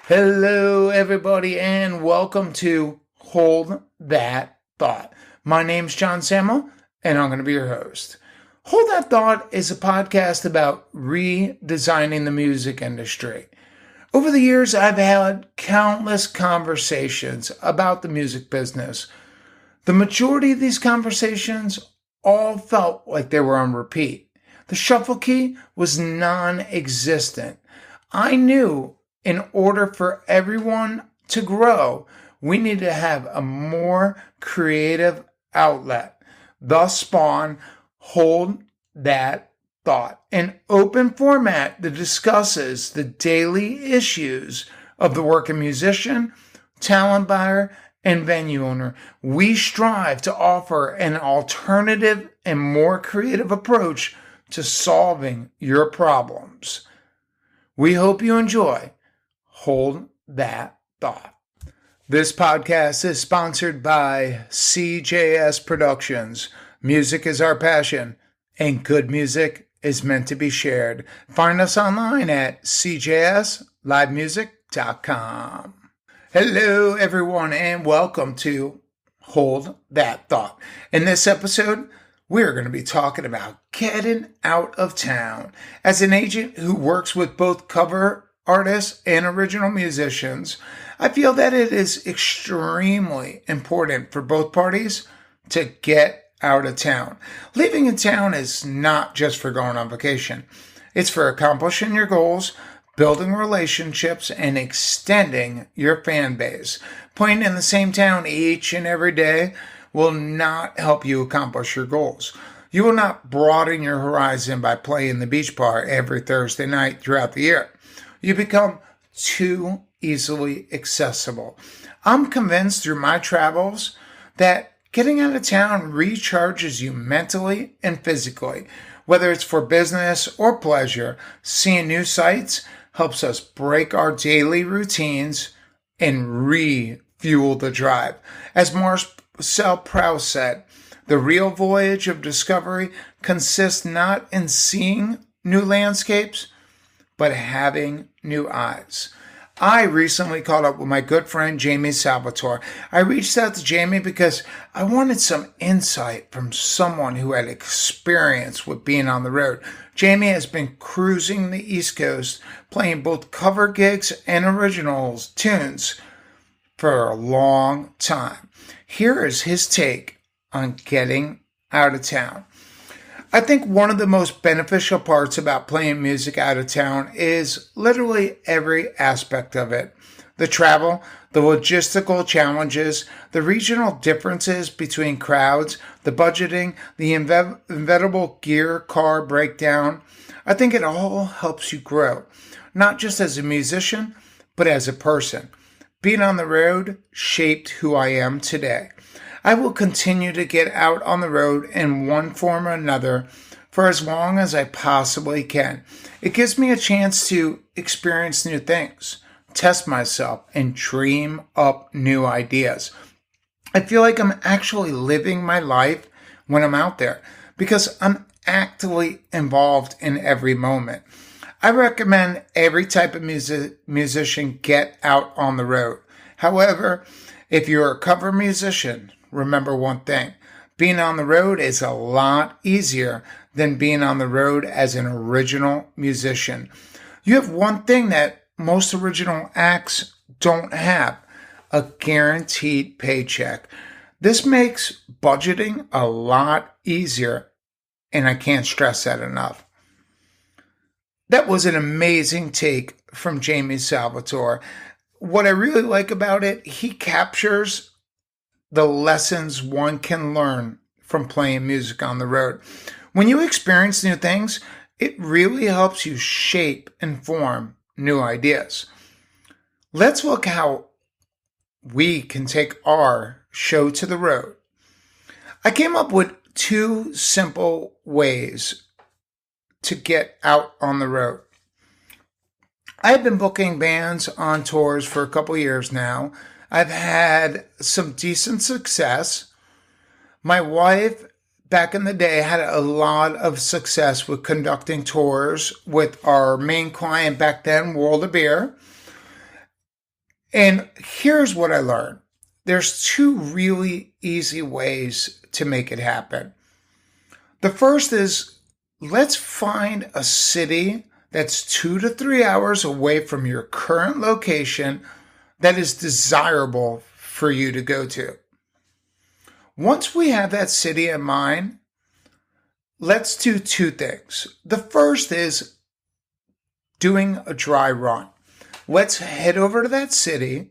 Hello, everybody, and welcome to Hold That Thought. My name's John Samuel, and I'm going to be your host. Hold That Thought is a podcast about redesigning the music industry. Over the years, I've had countless conversations about the music business. The majority of these conversations all felt like they were on repeat. The shuffle key was non-existent. I knew in order for everyone to grow, we need to have a more creative outlet. Thus spawn Hold That Thought, an open format that discusses the daily issues of the working musician, talent buyer, and venue owner. We strive to offer an alternative and more creative approach to solving your problems. We hope you enjoy Hold That Thought. This podcast is sponsored by CJS Productions. Music is our passion, and good music is meant to be shared. Find us online at cjslivemusic.com. Hello, everyone, and welcome to Hold That Thought. In this episode, we're going to be talking about getting out of town. As an agent who works with both cover artists and original musicians, I feel that it is extremely important for both parties to get out of town. Leaving a town is not just for going on vacation. It's for accomplishing your goals, building relationships, and extending your fan base. Playing in the same town each and every day will not help you accomplish your goals. You will not broaden your horizon by playing the beach bar every Thursday night throughout the year. You become too easily accessible. I'm convinced through my travels that getting out of town recharges you mentally and physically. Whether it's for business or pleasure, seeing new sights helps us break our daily routines and refuel the drive. As Marcel Proust said, the real voyage of discovery consists not in seeing new landscapes, but having new eyes. I recently caught up with my good friend Jamie Salvatore. I reached out to Jamie because I wanted some insight from someone who had experience with being on the road. Jamie has been cruising the East Coast, playing both cover gigs and originals tunes for a long time. Here is his take on getting out of town. I think one of the most beneficial parts about playing music out of town is literally every aspect of it. The travel, the logistical challenges, the regional differences between crowds, the budgeting, the inevitable gear car breakdown. I think it all helps you grow, not just as a musician, but as a person. Being on the road shaped who I am today. I will continue to get out on the road in one form or another for as long as I possibly can. It gives me a chance to experience new things, test myself, and dream up new ideas. I feel like I'm actually living my life when I'm out there because I'm actively involved in every moment. I recommend every type of musician get out on the road. However, if you're a cover musician, remember one thing. Being on the road is a lot easier than being on the road as an original musician. You have one thing that most original acts don't have: a guaranteed paycheck. This makes budgeting a lot easier, and I can't stress that enough. That was an amazing take from Jamie Salvatore. What I really like about it, he captures the lessons one can learn from playing music on the road. When you experience new things, it really helps you shape and form new ideas. Let's look how we can take our show to the road. I came up with 2 simple ways to get out on the road. I've been booking bands on tours for a couple years now. I've had some decent success. My wife, back in the day, had a lot of success with conducting tours with our main client back then, World of Beer. And here's what I learned. There's two really easy ways to make it happen. The first is, let's find a city that's 2 to 3 hours away from your current location that is desirable for you to go to. Once we have that city in mind, let's do two things. The first is doing a dry run. Let's head over to that city,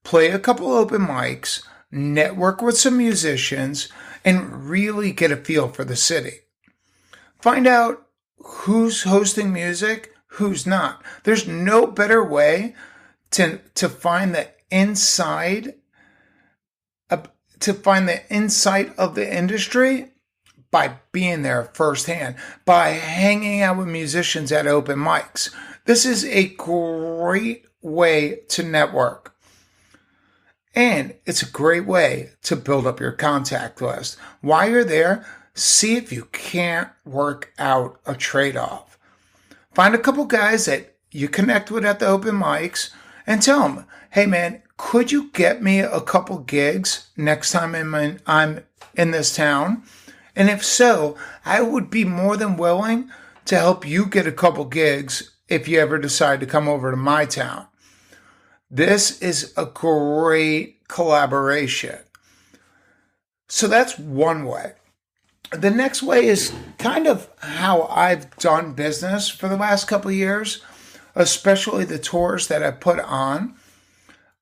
play a couple open mics, network with some musicians, and really get a feel for the city. Find out who's hosting music, who's not. There's no better way to find the inside of the industry by being there firsthand, by hanging out with musicians at open mics. This is a great way to network. And it's a great way to build up your contact list. While you're there, see if you can't work out a trade-off. Find a couple guys that you connect with at the open mics and tell them, hey man, could you get me a couple gigs next time I'm in this town? And if so, I would be more than willing to help you get a couple gigs if you ever decide to come over to my town. This is a great collaboration. So that's one way. The next way is kind of how I've done business for the last couple of years, especially the tours that I put on.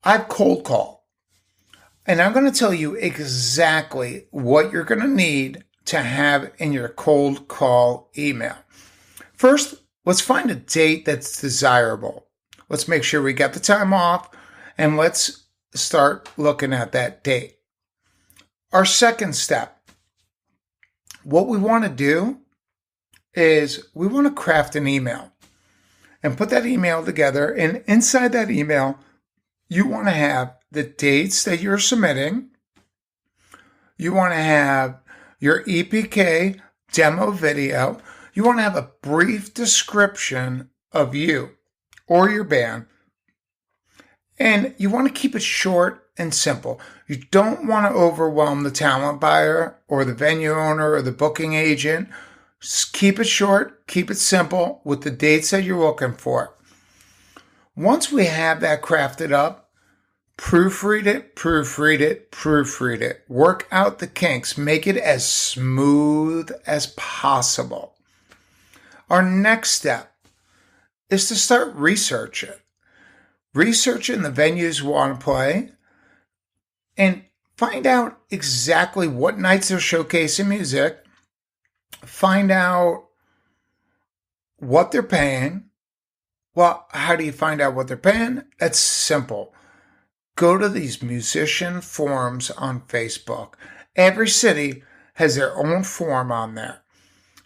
I've cold called. And I'm going to tell you exactly what you're going to need to have in your cold call email. First, let's find a date that's desirable. Let's make sure we got the time off, and let's start looking at that date. Our second step, what we want to do is we want to craft an email and put that email together. And inside that email, you want to have the dates that you're submitting. You want to have your EPK demo video. You want to have a brief description of you or your band. And you want to keep it short and simple. You don't want to overwhelm the talent buyer or the venue owner or the booking agent. Just keep it short, keep it simple with the dates that you're looking for. Once we have that crafted up, proofread it. Work out the kinks. Make it as smooth as possible. Our next step is to start researching the venues we want to play and find out exactly what nights they're showcasing music, find out what they're paying. Well, how do you find out what they're paying? That's simple. Go to these musician forums on Facebook. Every city has their own forum on there.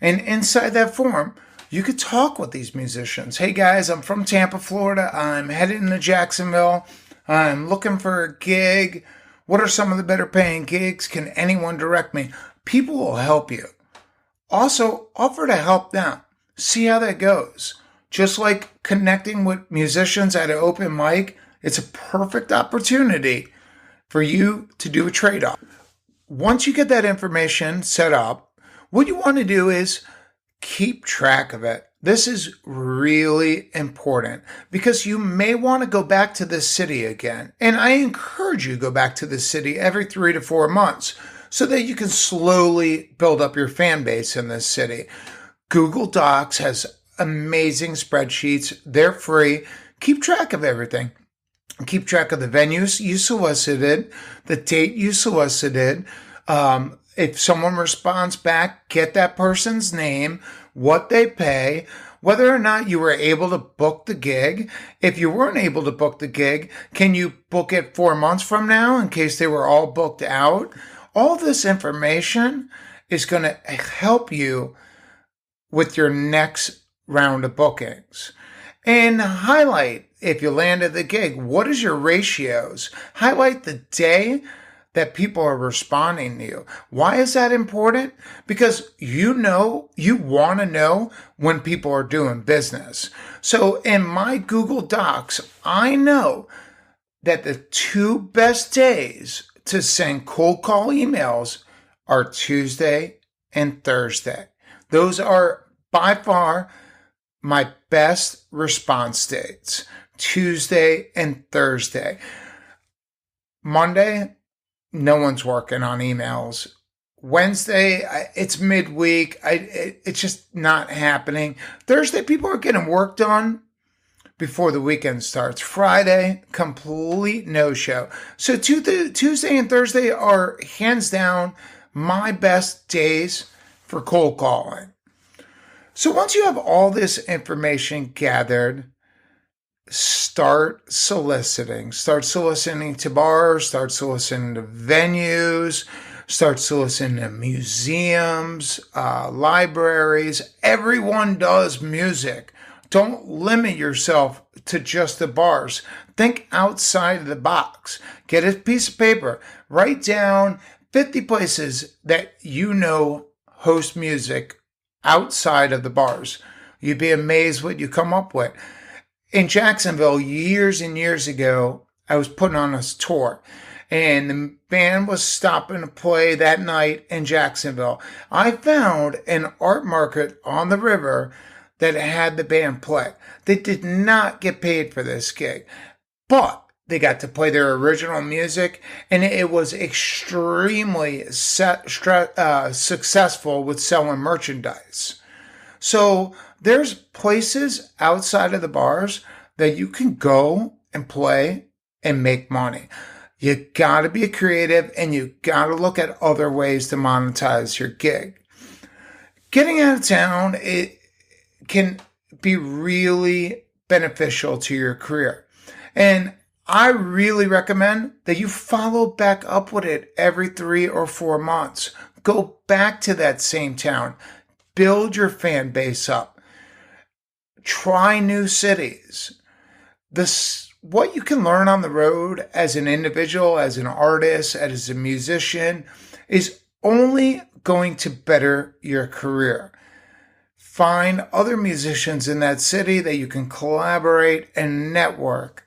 And inside that forum, you could talk with these musicians. Hey guys, I'm from Tampa, Florida. I'm heading to Jacksonville. I'm looking for a gig. What are some of the better paying gigs? Can anyone direct me? People will help you. Also, offer to help them. See how that goes. Just like connecting with musicians at an open mic, it's a perfect opportunity for you to do a trade-off. Once you get that information set up, what you want to do is keep track of it. This is really important because you may want to go back to this city again. And I encourage you to go back to this city every 3 to 4 months so that you can slowly build up your fan base in this city. Google Docs has amazing spreadsheets. They're free. Keep track of everything. Keep track of the venues you solicited, the date you solicited. If someone responds back, get that person's name, what they pay, whether or not you were able to book the gig. If you weren't able to book the gig, can you book it 4 months from now in case they were all booked out? All this information is going to help you with your next round of bookings. And highlight, if you landed the gig, what is your ratios? Highlight the day that people are responding to you. Why is that important? Because you want to know when people are doing business. So in my Google Docs, I know that the 2 best days to send cold call emails are Tuesday and Thursday. Those are by far my best response dates, Tuesday and Thursday. Monday, no one's working on emails. Wednesday, it's midweek. It's just not happening. Thursday, people are getting work done before the weekend starts. Friday, complete no-show. So Tuesday and Thursday are hands down my best days for cold calling. So once you have all this information gathered, start soliciting. Start soliciting to bars, start soliciting to venues, start soliciting to museums, libraries. Everyone does music. Don't limit yourself to just the bars. Think outside of the box. Get a piece of paper. Write down 50 places that you know host music outside of the bars. You'd be amazed what you come up with. In Jacksonville, years and years ago, I was putting on a tour, and the band was stopping to play that night in Jacksonville. I found an art market on the river that had the band play. They did not get paid for this gig, but they got to play their original music, and it was extremely successful with selling merchandise. So there's places outside of the bars that you can go and play and make money. You got to be creative, and you got to look at other ways to monetize your gig. Getting out of town, it can be really beneficial to your career. And I really recommend that you follow back up with it every 3 or 4 months. Go back to that same town. Build your fan base up. Try new cities. What you can learn on the road as an individual, as an artist, as a musician, is only going to better your career. Find other musicians in that city that you can collaborate and network.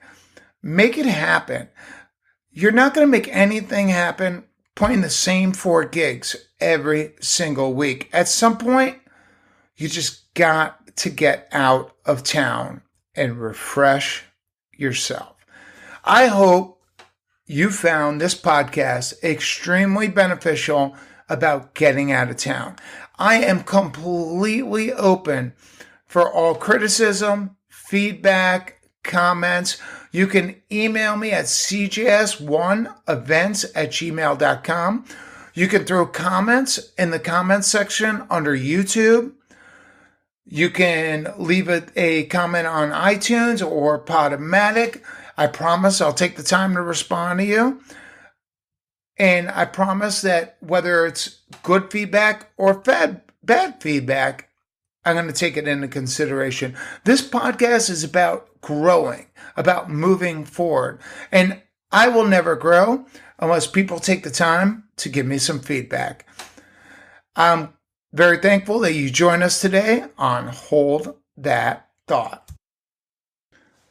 Make it happen. You're not going to make anything happen playing the same 4 gigs every single week. At some point, you just got to get out of town and refresh yourself. I hope you found this podcast extremely beneficial about getting out of town. I am completely open for all criticism, feedback, comments. You can email me at cjs1events@gmail.com. You can throw comments in the comments section under YouTube. You can leave a comment on iTunes or Podomatic. I promise I'll take the time to respond to you. And I promise that whether it's good feedback or bad feedback, I'm going to take it into consideration. This podcast is about growing, about moving forward. And I will never grow unless people take the time to give me some feedback. I'm very thankful that you joined us today on Hold That Thought.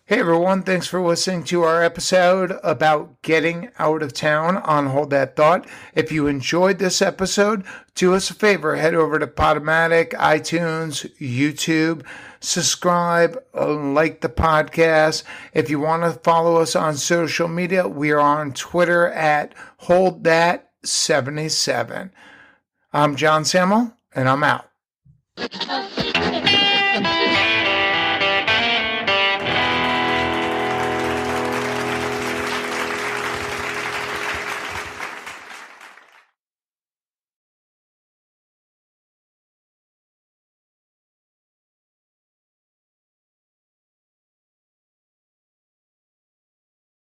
Hey everyone, thanks for listening to our episode about getting out of town on Hold That Thought. If you enjoyed this episode, do us a favor, head over to Podomatic, iTunes, YouTube, subscribe, like the podcast. If you want to follow us on social media, we are on Twitter at HoldThat77. I'm John Samuel, and I'm out.